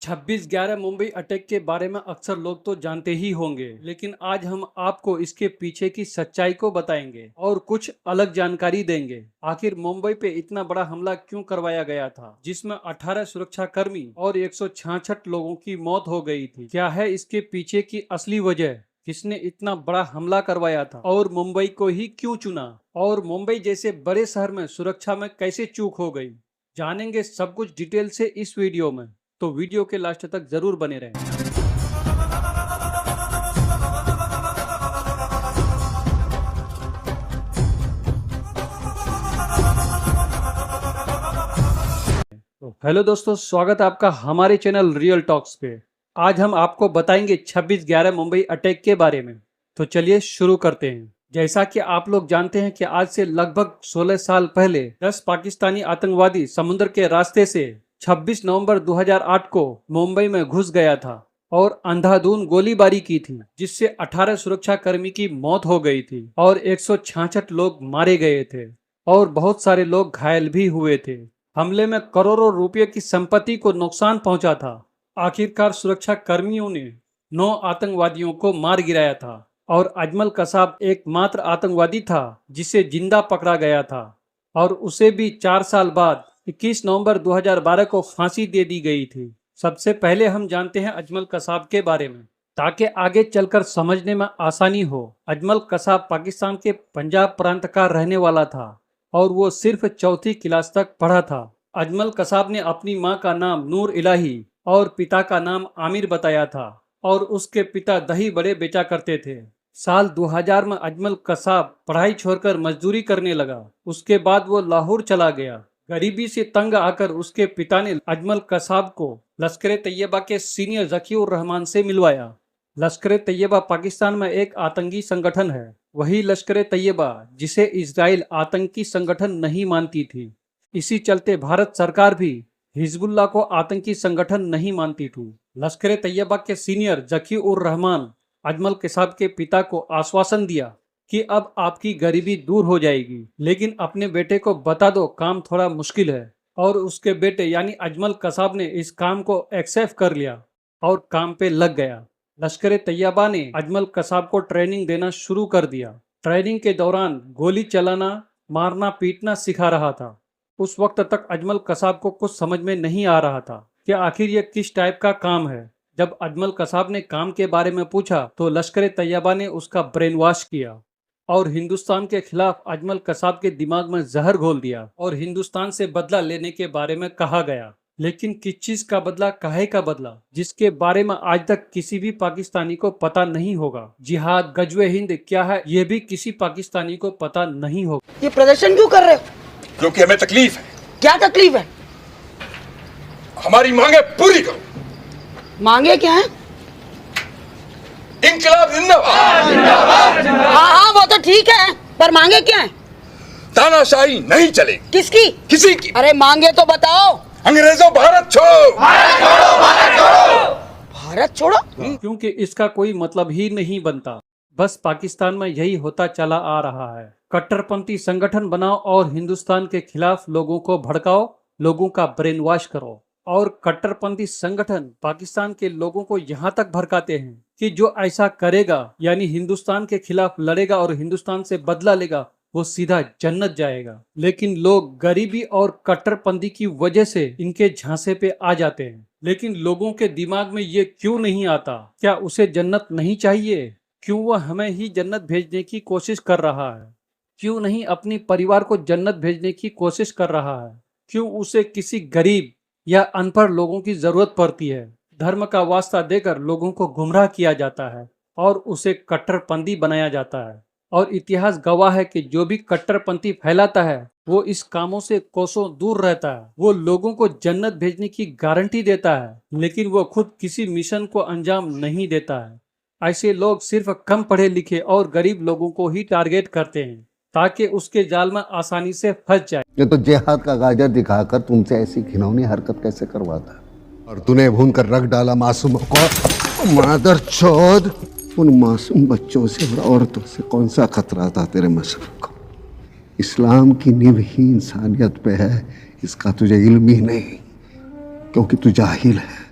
26/11 Mumbai attack के बारे में अक्सर लोग तो जानते ही होंगे, लेकिन आज हम आपको इसके पीछे की सच्चाई को बताएंगे और कुछ अलग जानकारी देंगे। आखिर मुंबई पे इतना बड़ा हमला क्यों करवाया गया था, जिसमें 18 सुरक्षा कर्मी और 166 लोगों की मौत हो गई थी। क्या है इसके पीछे की असली वजह, किसने इतना बड़ा हमला करवाया था और मुंबई को ही क्यों चुना, और मुंबई जैसे बड़े शहर में सुरक्षा में कैसे चूक हो गई, जानेंगे सब कुछ डिटेल से इस वीडियो में। तो वीडियो के लास्ट तक जरूर बने रहें। तो हेलो दोस्तों, स्वागत है आपका हमारे चैनल रियल टॉक्स पे। आज हम आपको बताएंगे 26/11 मुंबई अटैक के बारे में। तो चलिए शुरू करते हैं। जैसा कि आप लोग जानते हैं कि आज से लगभग 16 साल पहले 10 पाकिस्तानी आतंकवादी समुद्र के रास्ते से 26 नवंबर 2008 को मुंबई में घुस गया था और अंधाधुंध गोलीबारी की थी, जिससे 18 सुरक्षा कर्मी की मौत हो गई थी और 166 लोग मारे गए थे और बहुत सारे लोग घायल भी हुए थे। हमले में करोड़ों रुपए की संपत्ति को नुकसान पहुंचा था। आखिरकार सुरक्षा कर्मियों ने 9 आतंकवादियों को मार गिराया था और अजमल कसाब एकमात्र आतंकवादी था जिसे जिंदा पकड़ा गया था, और उसे भी 4 साल बाद 21 नवंबर 2012 को फांसी दे दी गई थी। सबसे पहले हम जानते हैं अजमल कसाब के बारे में, ताकि आगे चलकर समझने में आसानी हो। अजमल कसाब पाकिस्तान के पंजाब प्रांत का रहने वाला था और वो सिर्फ 4वीं क्लास तक पढ़ा था। अजमल कसाब ने अपनी मां का नाम नूर इलाही और पिता का नाम आमिर बताया था और उसके पिता दही बड़े बेचा करते थे। साल 2000 में अजमल कसाब पढ़ाई छोड़कर मजदूरी करने लगा। उसके बाद वो लाहौर चला गया। गरीबी से तंग आकर उसके पिता ने अजमल कसाब को लश्कर तैयबा के सीनियर ज़कीउर रहमान से मिलवाया। लश्कर तैयबा पाकिस्तान में एक आतंकी संगठन है, वही लश्कर तैयबा जिसे इजराइल आतंकी संगठन नहीं मानती थी। इसी चलते भारत सरकार भी हिजबुल्लाह को आतंकी संगठन नहीं मानती थी। लश्कर तैयबा के सीनियर ज़कीउर रहमान अजमल कसाब के पिता को आश्वासन दिया कि अब आपकी गरीबी दूर हो जाएगी, लेकिन अपने बेटे को बता दो काम थोड़ा मुश्किल है। और उसके बेटे यानी अजमल कसाब ने इस काम को एक्सेप्ट कर लिया और काम पे लग गया। लश्कर तैयबा ने अजमल कसाब को ट्रेनिंग देना शुरू कर दिया। ट्रेनिंग के दौरान गोली चलाना, मारना, पीटना सिखा रहा था। उस वक्त तक अजमल कसाब को कुछ समझ में नहीं आ रहा था कि आखिर ये किस टाइप का काम है। जब अजमल कसाब ने काम के बारे में पूछा तो लश्कर तैयबा ने उसका ब्रेन वॉश किया और हिंदुस्तान के खिलाफ अजमल कसाब के दिमाग में जहर घोल दिया और हिंदुस्तान से बदला लेने के बारे में कहा गया। लेकिन किस चीज का बदला, काहे का बदला, जिसके बारे में आज तक किसी भी पाकिस्तानी को पता नहीं होगा। जिहाद, गजवे हिंद क्या है ये भी किसी पाकिस्तानी को पता नहीं होगा। ये प्रदर्शन क्यों कर रहे हो? क्योंकि हमें तकलीफ है। क्या तकलीफ है? हमारी मांगे पूरी करो। मांगे क्या है? इंकलाब जिंदाबाद। हाँ, वो तो ठीक है, पर मांगे क्या है? तानाशाही नहीं चलेगी। किसकी? किसी की। अरे मांगे तो बताओ। अंग्रेजों भारत छोड़ो। भारत छोड़ो? क्योंकि इसका कोई मतलब ही नहीं बनता। बस पाकिस्तान में यही होता चला आ रहा है। कट्टरपंथी संगठन बनाओ और हिंदुस्तान के खिलाफ लोगों को भड़काओ, लोगों का ब्रेन वॉश करो। और कट्टरपंथी संगठन पाकिस्तान के लोगों को यहाँ तक भड़काते हैं कि जो ऐसा करेगा यानी हिंदुस्तान के खिलाफ लड़ेगा और हिंदुस्तान से बदला लेगा, वो सीधा जन्नत जाएगा। लेकिन लोग गरीबी और कट्टरपंथी की वजह से इनके झांसे पे आ जाते हैं। लेकिन लोगों के दिमाग में ये क्यों नहीं आता, क्या उसे जन्नत नहीं चाहिए? क्यों वह हमें ही जन्नत भेजने की कोशिश कर रहा है? क्यों नहीं अपनी परिवार को जन्नत भेजने की कोशिश कर रहा है? क्यों उसे किसी गरीब या अनपढ़ लोगों की जरूरत पड़ती है? धर्म का वास्ता देकर लोगों को गुमराह किया जाता है और उसे कट्टरपंथी बनाया जाता है। और इतिहास गवाह है कि जो भी कट्टरपंथी फैलाता है वो इस कामों से कोसों दूर रहता है। वो लोगों को जन्नत भेजने की गारंटी देता है, लेकिन वो खुद किसी मिशन को अंजाम नहीं देता है। ऐसे लोग सिर्फ कम पढ़े लिखे और गरीब लोगों को ही टारगेट करते हैं ताकि उसके जाल में आसानी से फंस जाए। ये तो जिहाद का गाजर दिखाकर तुमसे ऐसी घिनौनी हरकत कैसे करवाता, और तूने भून कर रख डाला मासूमों को। मादर चौध, उन मासूम बच्चों से और औरतों से कौन सा खतरा था तेरे मशरक को? इस्लाम की नींव ही इंसानियत पे है, इसका तुझे इल्म ही नहीं, क्योंकि तू जाहिल है।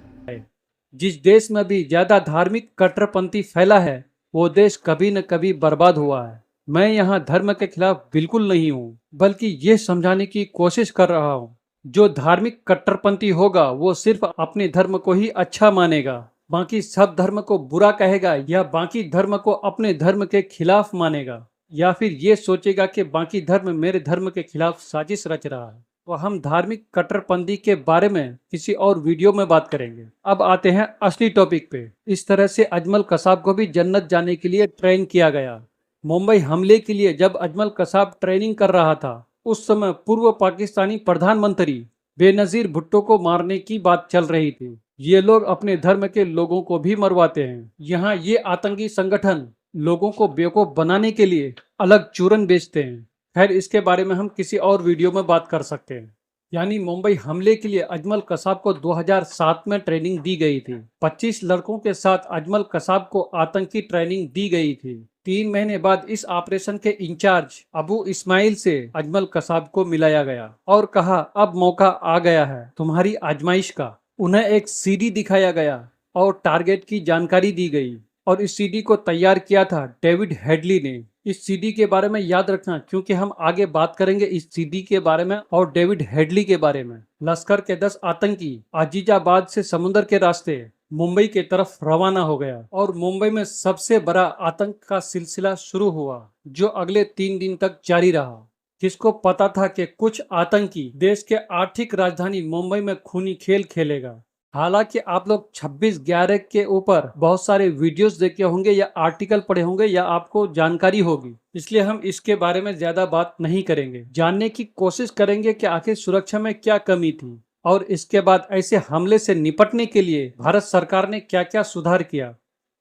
जिस देश में भी ज्यादा धार्मिक कट्टरपंथी फैला है वो देश कभी न कभी बर्बाद हुआ है। मैं यहाँ धर्म के खिलाफ बिल्कुल नहीं हूँ, बल्कि ये समझाने की कोशिश कर रहा हूँ जो धार्मिक कट्टरपंथी होगा वो सिर्फ अपने धर्म को ही अच्छा मानेगा, बाकी सब धर्म को बुरा कहेगा, या बाकी धर्म को अपने धर्म के खिलाफ मानेगा, या फिर ये सोचेगा कि बाकी धर्म मेरे धर्म के खिलाफ साजिश रच रहा है। तो हम धार्मिक कट्टरपंथी के बारे में किसी और वीडियो में बात करेंगे। अब आते हैं असली टॉपिक पे। इस तरह से अजमल कसाब को भी जन्नत जाने के लिए ट्रेन किया गया। मुंबई हमले के लिए जब अजमल कसाब ट्रेनिंग कर रहा था उस समय पूर्व पाकिस्तानी प्रधानमंत्री बेनजीर भुट्टो को मारने की बात चल रही थी। ये लोग अपने धर्म के लोगों को भी मरवाते हैं। यहाँ ये आतंकी संगठन लोगों को बेवकूफ बनाने के लिए अलग चूरन बेचते हैं। खैर, इसके बारे में हम किसी और वीडियो में बात कर सकते हैं। यानी मुंबई हमले के लिए अजमल कसाब को 2007 में ट्रेनिंग दी गई थी। 25 लड़कों के साथ अजमल कसाब को आतंकी ट्रेनिंग दी गई थी। 3 महीने बाद इस ऑपरेशन के इंचार्ज अबू इस्माइल से अजमल कसाब को मिलाया गया और कहा अब मौका आ गया है तुम्हारी आजमाइश का। उन्हें एक सीडी दिखाया गया और टारगेट की जानकारी दी गई और इस सीडी को तैयार किया था डेविड हेडली ने। इस सीडी के बारे में याद रखना क्योंकि हम आगे बात करेंगे इस सीडी के बारे में और डेविड हेडली के बारे में। लश्कर के 10 आतंकी अजीजाबाद से समुद्र के रास्ते मुंबई के तरफ रवाना हो गया और मुंबई में सबसे बड़ा आतंक का सिलसिला शुरू हुआ जो अगले 3 दिन तक जारी रहा। किसको पता था कि कुछ आतंकी देश के आर्थिक राजधानी मुंबई में खूनी खेल खेलेगा। हालांकि आप लोग 26/11 के ऊपर बहुत सारे वीडियोस देखे होंगे या आर्टिकल पढ़े होंगे या आपको जानकारी होगी, इसलिए हम इसके बारे में ज्यादा बात नहीं करेंगे। जानने की कोशिश करेंगे कि आखिर सुरक्षा में क्या कमी थी और इसके बाद ऐसे हमले से निपटने के लिए भारत सरकार ने क्या क्या सुधार किया,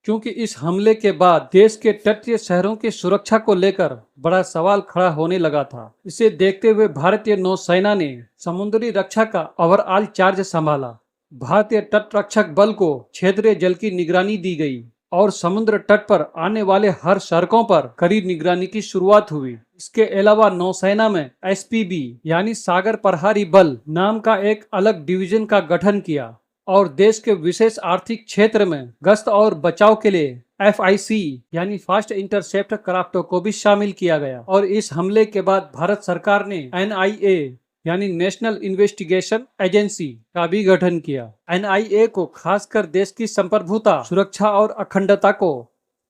क्योंकि इस हमले के बाद देश के तटीय शहरों की सुरक्षा को लेकर बड़ा सवाल खड़ा होने लगा था। इसे देखते हुए भारतीय नौसेना ने समुद्री रक्षा का ओवरऑल चार्ज संभाला। भारतीय तट रक्षक बल को क्षेत्रीय जल की निगरानी दी गई और समुद्र तट पर आने वाले हर सड़कों पर कड़ी निगरानी की शुरुआत हुई। इसके अलावा नौसेना में एसपीबी यानी सागर प्रहरी बल नाम का एक अलग डिवीजन का गठन किया और देश के विशेष आर्थिक क्षेत्र में गश्त और बचाव के लिए FIC यानी फास्ट इंटरसेप्टर क्राफ्टों को भी शामिल किया गया। और इस हमले के बाद भारत सरकार ने NIA यानी नेशनल इन्वेस्टिगेशन एजेंसी का भी गठन किया। NIA को खासकर देश की संप्रभुता, सुरक्षा और अखंडता को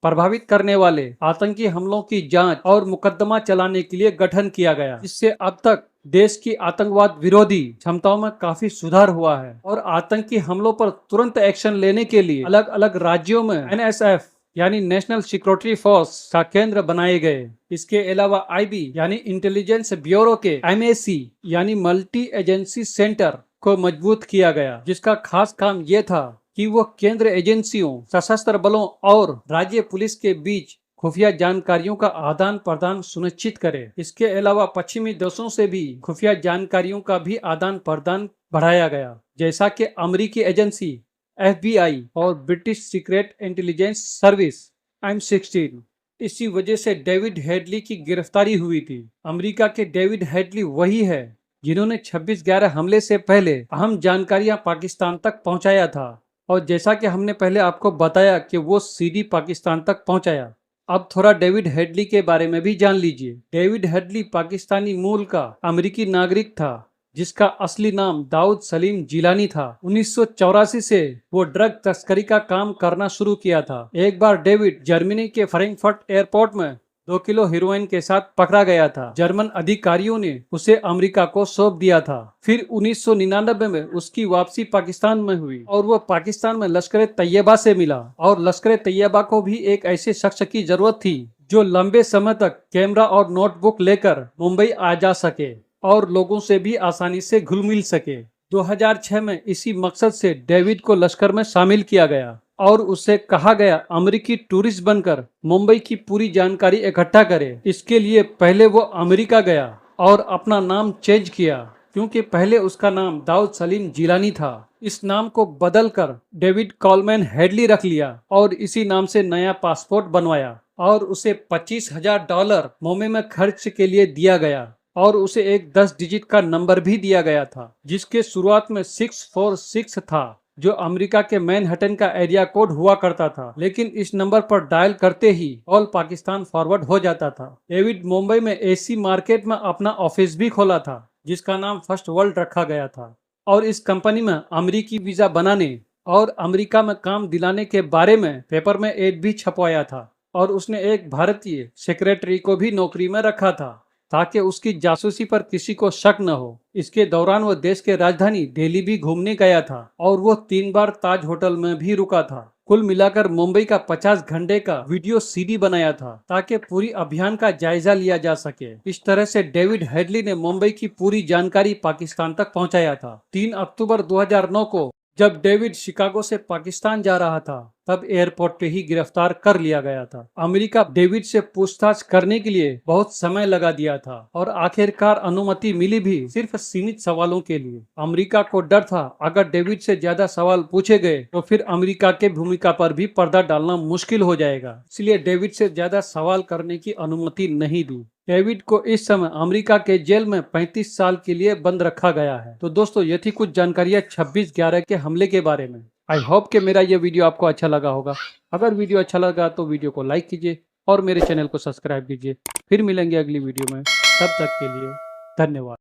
प्रभावित करने वाले आतंकी हमलों की जांच और मुकदमा चलाने के लिए गठन किया गया। इससे अब तक देश की आतंकवाद विरोधी क्षमताओं में काफी सुधार हुआ है और आतंकी हमलों पर तुरंत एक्शन लेने के लिए अलग अलग राज्यों में NSF यानी नेशनल सिक्योरिटी फोर्स का केंद्र बनाए गए। इसके अलावा IB यानी इंटेलिजेंस ब्यूरो के MAC यानी मल्टी एजेंसी सेंटर को मजबूत किया गया, जिसका खास काम ये था कि वो केंद्र एजेंसियों, सशस्त्र बलों और राज्य पुलिस के बीच खुफिया जानकारियों का आदान प्रदान सुनिश्चित करे। इसके अलावा पश्चिमी देशों से भी खुफिया जानकारियों का भी आदान प्रदान बढ़ाया गया, जैसा कि अमेरिकी एजेंसी FBI और British secret intelligence service M16। इसी वजह से डेविड हेडली की गिरफ्तारी हुई थी। अमेरिका के डेविड हेडली वही है जिन्होंने 26/11 हमले से पहले अहम जानकारियां पाकिस्तान तक पहुंचाया था और जैसा कि हमने पहले आपको बताया कि वो सीडी पाकिस्तान तक पहुंचाया। अब थोड़ा डेविड हेडली के बारे में भी जान लीजिए। डेविड हेडली पाकिस्तानी मूल का अमेरिकी नागरिक था जिसका असली नाम दाऊद सलीम जिलानी था। 1984 से वो ड्रग तस्करी का काम करना शुरू किया था। एक बार डेविड जर्मनी के फ्रैंकफर्ट एयरपोर्ट में 2 किलो हेरोइन के साथ पकड़ा गया था। जर्मन अधिकारियों ने उसे अमेरिका को सौंप दिया था। फिर 1999 में उसकी वापसी पाकिस्तान में हुई और वो पाकिस्तान में लश्कर तैयबा से मिला और लश्कर तैयबा को भी एक ऐसे शख्स की जरूरत थी जो लंबे समय तक कैमरा और नोटबुक लेकर मुंबई आ जा सके और लोगों से भी आसानी से घुल मिल सके। 2006 में इसी मकसद से डेविड को लश्कर में शामिल किया गया और उससे कहा गया अमेरिकी टूरिस्ट बनकर मुंबई की पूरी जानकारी इकट्ठा करे। इसके लिए पहले वो अमेरिका गया और अपना नाम चेंज किया क्योंकि पहले उसका नाम दाऊद सलीम जिलानी था। इस नाम को बदलकर डेविड कॉलमैन हेडली रख लिया और इसी नाम से नया पासपोर्ट बनवाया और उसे $25,000 मुंबई में खर्च के लिए दिया गया और उसे एक 10 डिजिट का नंबर भी दिया गया था जिसके शुरुआत में 646 था। जो अमेरिका के मैनहट्टन का एरिया कोड हुआ करता था, लेकिन इस नंबर पर डायल करते ही ऑल पाकिस्तान फॉरवर्ड हो जाता था। डेविड मुंबई में एसी मार्केट में अपना ऑफिस भी खोला था, जिसका नाम फर्स्ट वर्ल्ड रखा गया था, और इस कंपनी में अमेरिकी वीजा बनाने और अमेरिका में काम दिलाने के बारे में पेपर में एड भी छपवाया था, और उसने एक भारतीय सेक्रेटरी को भी नौकरी में रखा था ताकि उसकी जासूसी पर किसी को शक न हो। इसके दौरान वो देश के राजधानी दिल्ली भी घूमने गया था और वो 3 बार ताज होटल में भी रुका था। कुल मिलाकर मुंबई का 50 घंटे का वीडियो सीडी बनाया था ताकि पूरी अभियान का जायजा लिया जा सके। इस तरह से डेविड हेडली ने मुंबई की पूरी जानकारी पाकिस्तान तक पहुंचाया था। 3 अक्टूबर 2009 को जब डेविड शिकागो से पाकिस्तान जा रहा था, तब एयरपोर्ट पे ही गिरफ्तार कर लिया गया था। अमेरिका डेविड से पूछताछ करने के लिए बहुत समय लगा दिया था और आखिरकार अनुमति मिली भी सिर्फ सीमित सवालों के लिए। अमेरिका को डर था अगर डेविड से ज्यादा सवाल पूछे गए तो फिर अमेरिका के भूमिका पर भी पर्दा डालना मुश्किल हो जाएगा, इसलिए डेविड से ज्यादा सवाल करने की अनुमति नहीं दी। डेविड को इस समय अमेरिका के जेल में 35 साल के लिए बंद रखा गया है। तो दोस्तों, ये थी कुछ जानकारियां 26/11 के हमले के बारे में। आई होप कि मेरा ये वीडियो आपको अच्छा लगा होगा। अगर वीडियो अच्छा लगा तो वीडियो को लाइक कीजिए और मेरे चैनल को सब्सक्राइब कीजिए। फिर मिलेंगे अगली वीडियो में, तब तक के लिए धन्यवाद।